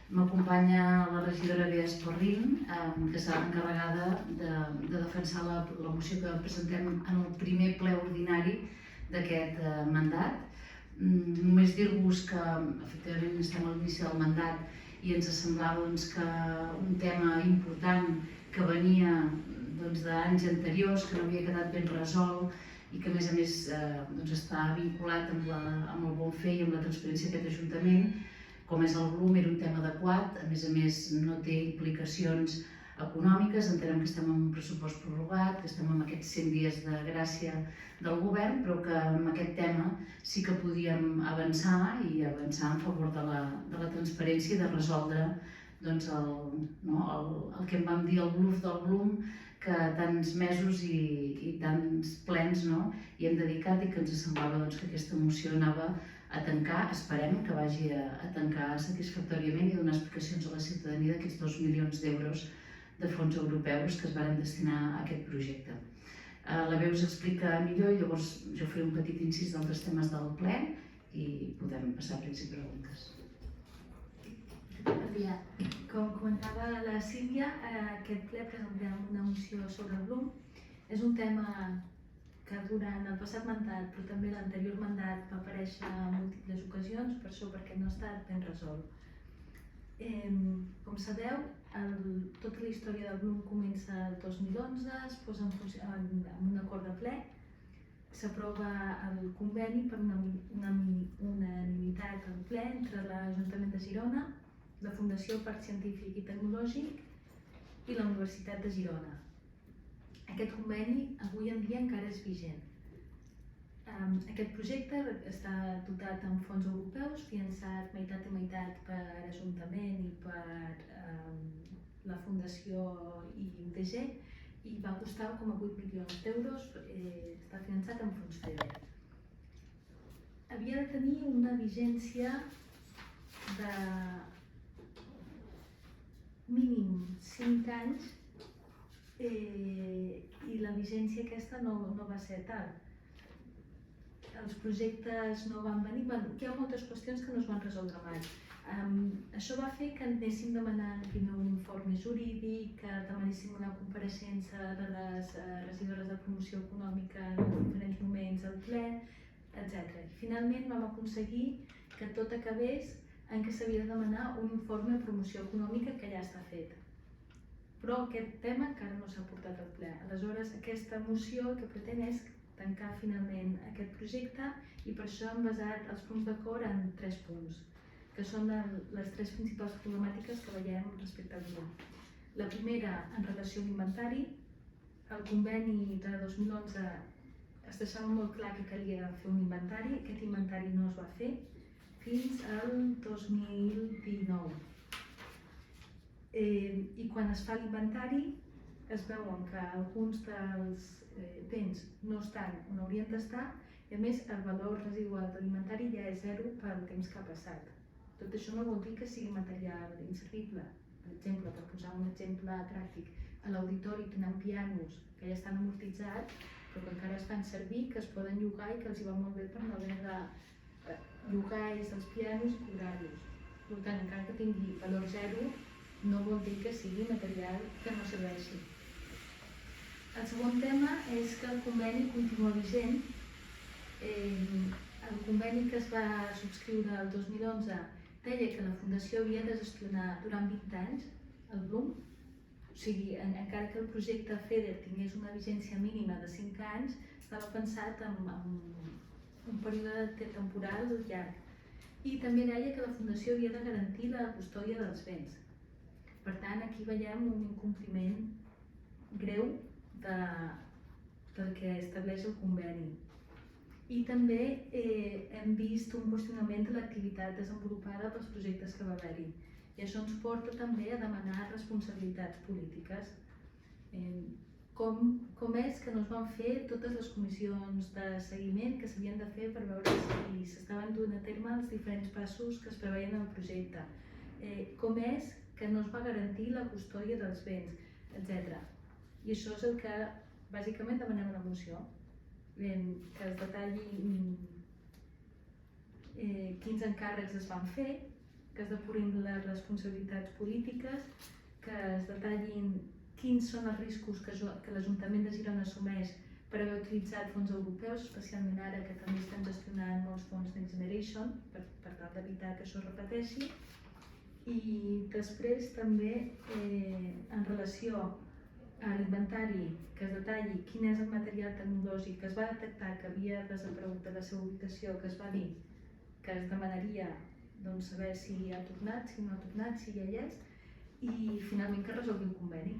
M'acompanya la regidora Bea Esporrin, que serà encarregada de defensar la moció que presentem en el primer ple ordinari d'aquest mandat. Només dir-vos que efectivament estem a l'inici del mandat i ens semblava que un tema important que venia d'anys anteriors, que no havia quedat ben resolt i que a més està vinculat amb el bon fer i amb la transparència d'aquest Ajuntament, com és el Bloom, era un tema adequat, a més no té implicacions econòmiques, entenem que estem en un pressupost prorrogat, que estem en aquests 100 dies de gràcia del govern, però que amb aquest tema sí que podíem avançar i avançar en favor de la transparència i de resoldre el que en vam dir el bluff del Bloom, que tants mesos i tants plens hi hem dedicat i que ens semblava que aquesta moció anava a tancar, esperem que vagi a tancar satisfactòriament i donar explicacions a la ciutadania d'aquests 2 milions d'euros de fons europeus que es van destinar a aquest projecte. La Bea us explica millor i llavors jo faré un petit incís d'altres temes del ple i podem passar a principi preguntes. Bon dia. Com comentava la Sílvia, aquest ple presentem una moció sobre el Bloom. És un tema que durant el passat mandat, però també l'anterior mandat, va aparèixer en múltiples ocasions, per això perquè no ha estat ben resolt. Com sabeu, tota la història del Bloom comença el 2011, es posa en funció amb un acord de ple, s'aprova el conveni per unanimitat al ple entre l'Ajuntament de Girona, la Fundació Parc Científic i Tecnològic i la Universitat de Girona. Aquest conveni avui en dia encara és vigent. Aquest projecte està dotat amb fons europeus, finançat meitat i meitat per Ajuntament i per la Fundació i UTG, i va costar 1,8 milions d'euros, està finançat amb fons FEDER. Havia de tenir una vigència de mínim 5 anys i la vigència aquesta no va ser tal. Els projectes no van venir, hi ha moltes qüestions que no es van resoldre mai. Això va fer que anéssim demanant primer un informe jurídic, que demanéssim una compareixença de les regidores de promoció econòmica en diferents moments al ple, etc. Finalment vam aconseguir que tot acabés en què s'havia de demanar un informe de promoció econòmica que ja està fet. Però aquest tema encara no s'ha portat al ple. Aleshores, aquesta moció el que pretén és tancar finalment aquest projecte i per això hem basat els punts d'acord en 3 punts, que són les 3 principals problemàtiques que veiem respecte al Bloom. La primera, en relació a l'inventari. El conveni de 2011 es deixava molt clar que calia fer un inventari. Aquest inventari no es va fer fins al 2019. I quan es fa l'inventari es veuen que alguns dels béns no estan on haurien d'estar i a més el valor residual de l'inventari ja és 0 pel temps que ha passat. Tot això no vol dir que sigui material inservible. Per exemple, per posar un exemple pràctic, a l'auditori tenen pianos que ja estan amortitzats però que encara es fan servir, que es poden llogar i que els hi va molt bé per no haver de llogar ells els pianos i cobrar-los. Per tant, encara que tingui valor 0, no vol dir que sigui material que no serveixi. El segon tema és que el conveni continua vigent. El conveni que es va subscriure el 2011 deia que la Fundació havia de gestionar durant 20 anys el Bloom. O sigui, encara que el projecte FEDER tingués una vigència mínima de 5 anys, estava pensat en un període temporal llarg. I també deia que la Fundació havia de garantir la custòdia dels béns. Per tant, aquí veiem un incompliment greu del que estableix el conveni. I també hem vist un qüestionament de l'activitat desenvolupada pels projectes que va haver-hi. I això ens porta també a demanar responsabilitats polítiques. Com és que no es van fer totes les comissions de seguiment que s'havien de fer per veure si s'estaven duent a terme els diferents passos que es preveien en el projecte. Com és que no es va garantir la custòdia dels béns, etc. I això és el que bàsicament demanem a la moció, que es detalli quins encàrrecs es van fer, que es depurin les responsabilitats polítiques, que es detallin quins són els riscos que l'Ajuntament de Girona assumeix per haver utilitzat fons europeus, especialment ara que també estem gestionant molts fons Next Generation, per tal d'evitar que això es repeteixi. I després també, en relació a l'inventari, que es detalli quin és el material tecnològic que es va detectar que havia desaparegut de la seva ubicació, que es va dir que es demanaria saber si ha tornat, si no ha tornat, si ja hi és, i finalment que resolgui un conveni,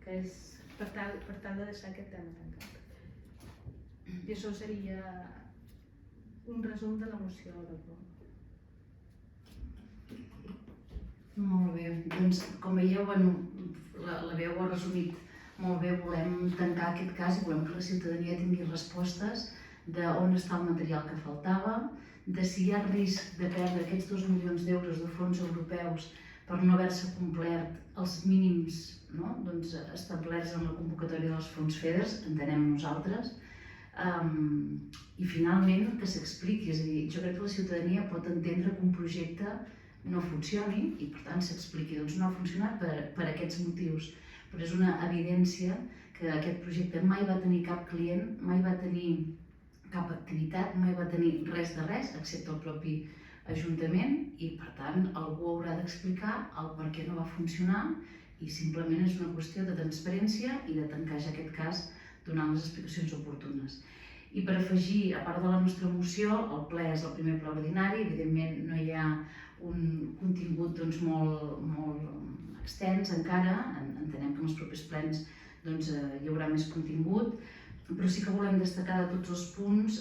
que és per tal de deixar aquest tema tancat. I això seria un resum de la moció de Pol. Molt bé, doncs com veieu, la veu ho ha resumit molt bé, volem tancar aquest cas i volem que la ciutadania tingui respostes d'on està el material que faltava, de si hi ha risc de perdre aquests 2 milions d'euros de fons europeus per no haver-se complert els mínims establerts en la convocatòria dels fons FEDER, entenem nosaltres, i finalment que s'expliqui, és a dir, jo crec que la ciutadania pot entendre que un projecte no funcioni i per tant s'expliqui, doncs no ha funcionat per aquests motius, però és una evidència que aquest projecte mai va tenir cap client, mai va tenir cap activitat, mai va tenir res de res, excepte el propi Ajuntament, i per tant algú haurà d'explicar el per què no va funcionar i simplement és una qüestió de transparència i de tancar ja aquest cas donant les explicacions oportunes. I per afegir, a part de la nostra moció, el ple és el primer ple ordinari, evidentment no hi ha un contingut molt extens encara, entenem que en els propers plens hi haurà més contingut, però sí que volem destacar de tots els punts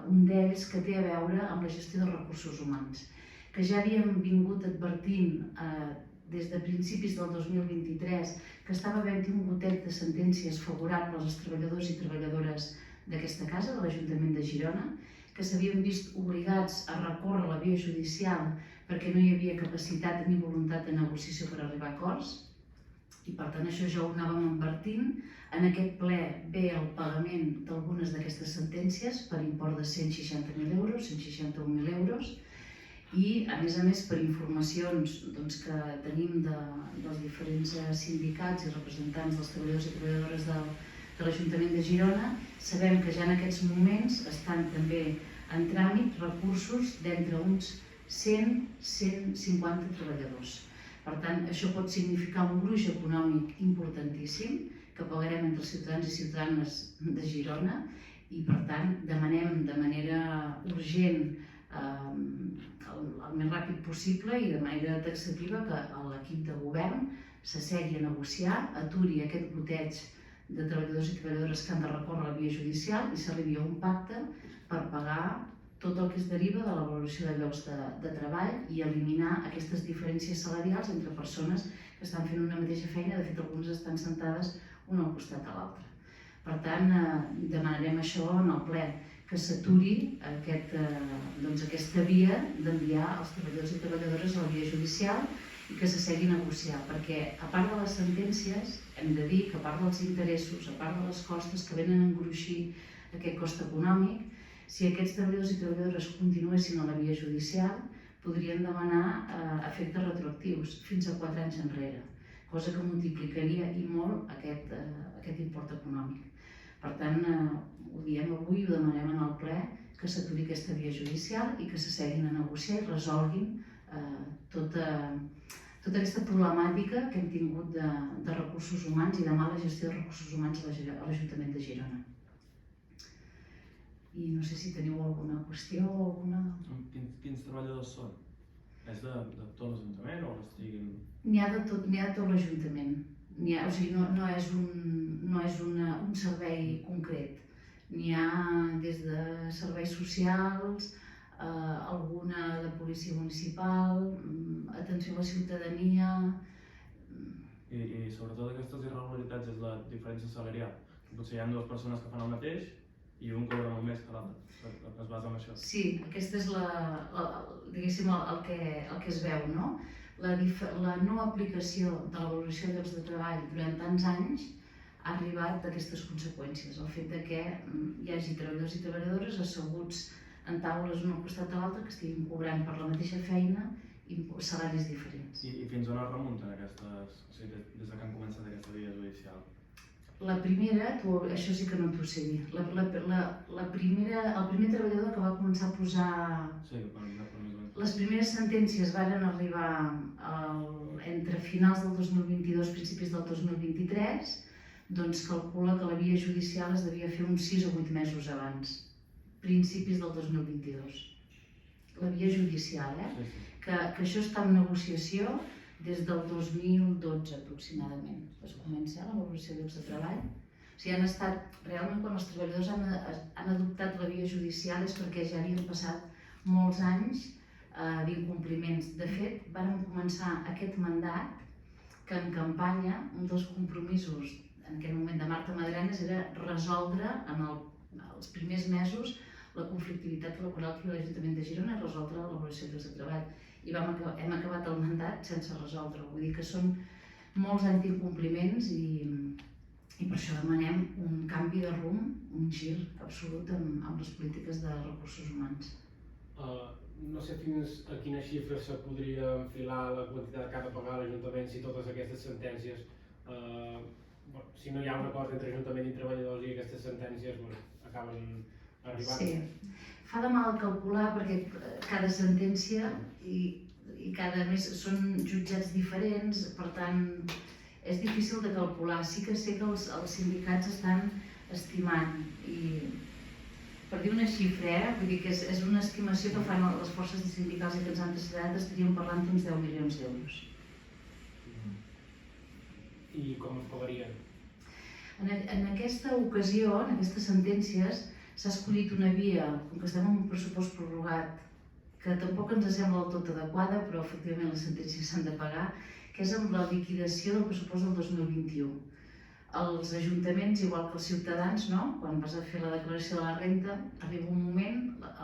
un d'ells que té a veure amb la gestió dels recursos humans, que ja havíem vingut advertint des de principis del 2023 que estava havent-hi un gotet de sentències favorables als treballadors i treballadores d'aquesta casa, de l'Ajuntament de Girona, que s'havien vist obligats a recórrer la via judicial perquè no hi havia capacitat ni voluntat de negociació per arribar a acords, i per tant això ja ho anàvem advertint. En aquest ple ve el pagament d'algunes d'aquestes sentències per import de 160.000 euros, 161.000 euros, i a més per informacions que tenim dels diferents sindicats i representants dels treballadors i treballadores de l'Ajuntament de Girona, sabem que ja en aquests moments estan també en tràmit recursos d'entre uns 100-150 treballadors. Per tant, això pot significar un gruix econòmic importantíssim que pagarem entre els ciutadans i ciutadanes de Girona i, per tant, demanem de manera urgent, el més ràpid possible i de manera taxativa, que l'equip de govern s'assegui a negociar, aturi aquest goteig de treballadors i treballadores que han de recórrer la via judicial i s'arribi a un pacte per pagar tot el que es deriva de la valoració de llocs de treball i eliminar aquestes diferències salarials entre persones que estan fent una mateixa feina, de fet algunes estan sentades una al costat de l'altra. Per tant, demanarem això en el ple, que s'aturi aquesta via d'enviar els treballadors i treballadores a la via judicial i que s'assegui a negociar, perquè a part de les sentències hem de dir que a part dels interessos, a part de les costes que venen a engruixir aquest cost econòmic, si aquests treballadors i treballadores continuessin a la via judicial, podrien demanar efectes retroactius fins a 4 anys enrere, cosa que multiplicaria i molt aquest import econòmic. Per tant, ho diem avui i ho demanem en el ple, que s'aturi aquesta via judicial i que s'asseguin a negociar i resolguin tota aquesta problemàtica que hem tingut de recursos humans i de mala gestió de recursos humans a l'Ajuntament de Girona. I no sé si teniu alguna qüestió o alguna... Quins treballadors són? És de tot l'Ajuntament o estiguin...? N'hi ha de tot l'Ajuntament. O sigui, no és un servei concret. N'hi ha des de serveis socials, alguna de policia municipal, atenció a la ciutadania... I sobretot aquestes irregularitats és la diferència salarial. Potser hi ha dues persones que fan el mateix i un cobra molt més que l'altre. Es basa en això. Sí, aquesta és el que es veu, no? La no aplicació de la valoració de llocs de treball durant tants anys ha arribat a aquestes conseqüències. El fet que hi hagi treballadors i treballadores asseguts en taules un al costat de l'altre que estiguin cobrant per la mateixa feina salaris diferents. I fins on es remunten aquestes, o sigui, des que han començat aquesta via judicial? La primera, això sí que no t'ho sé dir, el primer treballador que va començar a posar... Sí, per més o menys. Les primeres sentències varen arribar entre finals del 2022 i principis del 2023, doncs calcula que la via judicial es devia fer uns 6 o 8 mesos abans, principis del 2022. La via judicial, Sí, sí. Que això està en negociació des del 2012 aproximadament. Es comença la valoració de llocs de treball. O sigui, han estat, realment quan els treballadors han adoptat la via judicial és perquè ja havien passat molts anys d'incompliments. De fet, vam començar aquest mandat que en campanya, un dels compromisos en aquell moment de Marta Madrenas era resoldre en els primers mesos la conflictivitat laboral que hi ha a l'Ajuntament de Girona, resoldre l'elaboració de llocs de treball. I hem acabat el mandat sense resoldre. Vull dir que són molts anys d'incompliments i per això demanem un canvi de rumb, un gir absolut amb les polítiques de recursos humans. No sé fins a quina xifra se podria enfilar la quantitat que ha de pagar l'Ajuntament si totes aquestes sentències, si no hi ha un acord entre Ajuntament i treballadors i aquestes sentències acaben arribant. Sí, fa de mal calcular perquè cada sentència i cada mes són jutjats diferents, per tant és difícil de calcular. Sí que sé que els sindicats estan estimant i per dir una xifra, vull dir que és una estimació que fan les forces sindicals i que ens han traslladat, estaríem parlant d'uns 10 milions d'euros. I com es pagarien? En aquesta ocasió, en aquestes sentències, s'ha escollit una via, com que estem en un pressupost prorrogat, que tampoc ens sembla del tot adequada, però efectivament les sentències s'han de pagar, que és amb la liquidació del pressupost del 2021. Els ajuntaments, igual que els ciutadans, quan vas a fer la declaració de la renda, arriba un moment,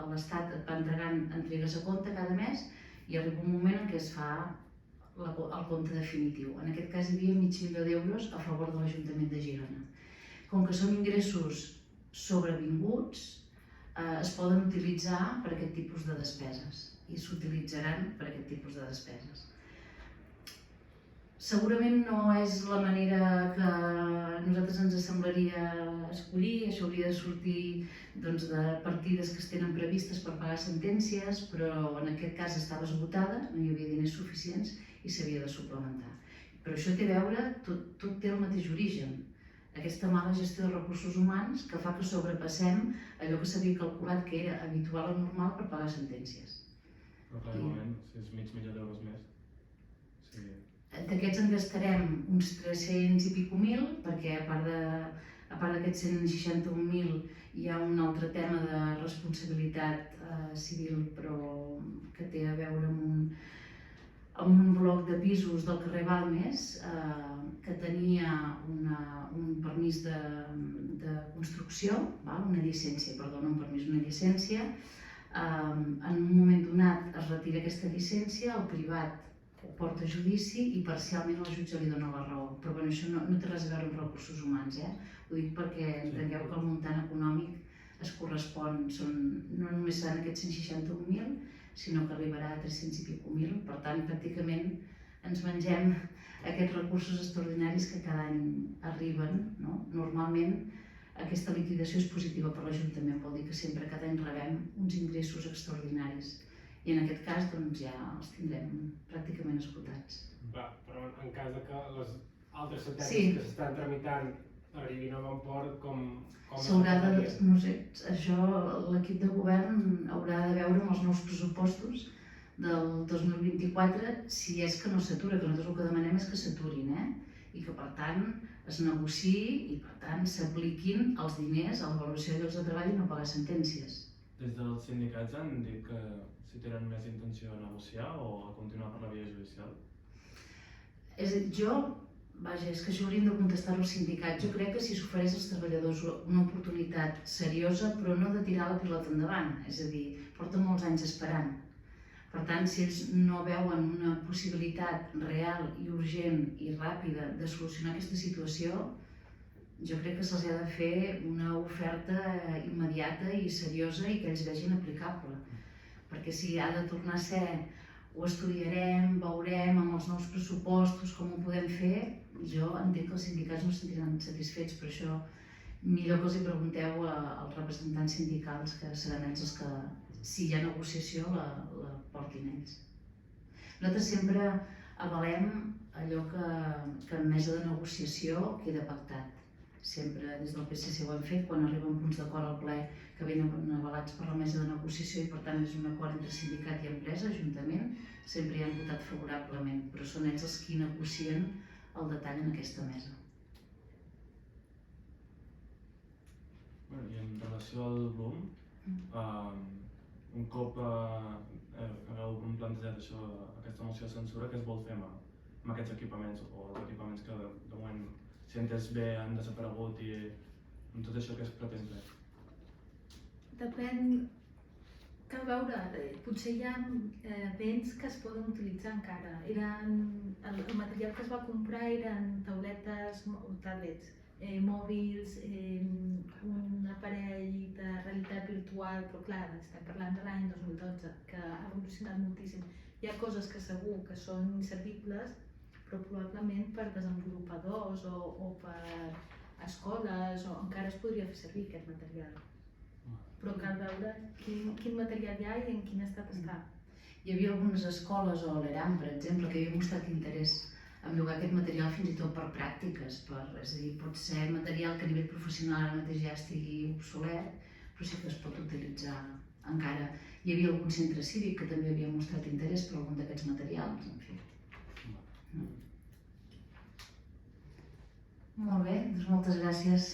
l'Estat et va entregant entregues a compte cada mes i arriba un moment en què es fa el compte definitiu. En aquest cas hi havia $500.000 d'euros a favor de l'Ajuntament de Girona. Com que són ingressos sobrevinguts, es poden utilitzar per aquest tipus de despeses i s'utilitzaran per aquest tipus de despeses. Segurament no és la manera que a nosaltres ens semblaria escollir, això hauria de sortir de partides que es tenen previstes per pagar sentències, però en aquest cas estava esgotada, no hi havia diners suficients i s'havia de suplementar. Però això té a veure, tot té el mateix origen. Aquesta mala gestió de recursos humans que fa que sobrepassem allò que s'havia calculat que era habitual o normal per pagar sentències. Però clar, de moment, si és $500.000 més, sí. D'aquests en gastarem uns 300 i pico mil, perquè a part d'aquests 161.000 hi ha un altre tema de responsabilitat civil, però que té a veure amb un bloc de pisos del carrer Balmes que tenia un permís de construcció, una llicència, perdó, no un permís, una llicència. En un moment donat es retira aquesta llicència, el privat ho porta a judici i parcialment el jutge li dona la raó. Però això no té res a veure amb recursos humans, ho dic perquè entengueu que el muntant econòmic es correspon, no només seran aquests 161.000, sinó que arribarà a 300 i pico mil. Per tant, pràcticament ens mengem aquests recursos extraordinaris que cada any arriben. Normalment, aquesta liquidació és positiva per l'Ajuntament, vol dir que sempre cada any rebem uns ingressos extraordinaris. I en aquest cas ja els tindrem pràcticament esgotats. Però en cas que les altres sentències que s'estan tramitant arribin a bon port, com s'haurà de, no sé, això l'equip de govern haurà de veure amb els nous pressupostos del 2024 si és que no s'atura, que nosaltres el que demanem és que s'aturin, i que per tant es negociï i per tant s'apliquin els diners a la valoració de llocs de treball i no pagar sentències. Des dels sindicats han dit que si tenen més intenció de negociar o a continuar per la via judicial? És a dir, és que això hauríem de contestar-ho als sindicats. Jo crec que si s'ofereix als treballadors una oportunitat seriosa, però no de tirar la pilota endavant, és a dir, porten molts anys esperant. Per tant, si ells no veuen una possibilitat real i urgent i ràpida de solucionar aquesta situació, jo crec que se'ls ha de fer una oferta immediata i seriosa i que ells vegin aplicable. Perquè si ha de tornar a ser ho estudiarem, veurem amb els nous pressupostos com ho podem fer. Jo entenc que els sindicats no es sentiran satisfets, per això millor que els hi pregunteu als representants sindicals, que seran ells els que, si hi ha negociació, la portin ells. Nosaltres sempre avalem allò que en mesa de negociació queda pactat. Sempre des del PSC ho hem fet, quan arriben punts d'acord al ple que venen avalats per la mesa de negociació i per tant és un acord entre sindicat i empresa, ajuntament, sempre hi han votat favorablement, però són ells els qui negocien el detall en aquesta mesa. I en relació al Bloom, un cop hagueu plantejat això, aquesta moció de censura, què es vol fer amb aquests equipaments o els equipaments que de moment, si he entès bé, han desaparegut i amb tot això què es pretén fer? Depèn, cal veure, potser hi ha béns que es poden utilitzar encara. El material que es va comprar eren tauletes o tablets, mòbils, un aparell de realitat virtual, però clar, estem parlant de l'any 2012, que ha evolucionat moltíssim. Hi ha coses que segur que són inservibles, però probablement per desenvolupadors o per escoles encara es podria fer servir aquest material. Però cal veure quin material hi ha i en quin estat està. Hi havia algunes escoles, o l'ERAM, per exemple, que havia mostrat interès en llogar aquest material fins i tot per pràctiques, és a dir, pot ser material que a nivell professional ara mateix ja estigui obsolet, però sí que es pot utilitzar encara. Hi havia algun centre cívic que també havia mostrat interès per algun d'aquests materials, en fi. Molt bé, doncs moltes gràcies.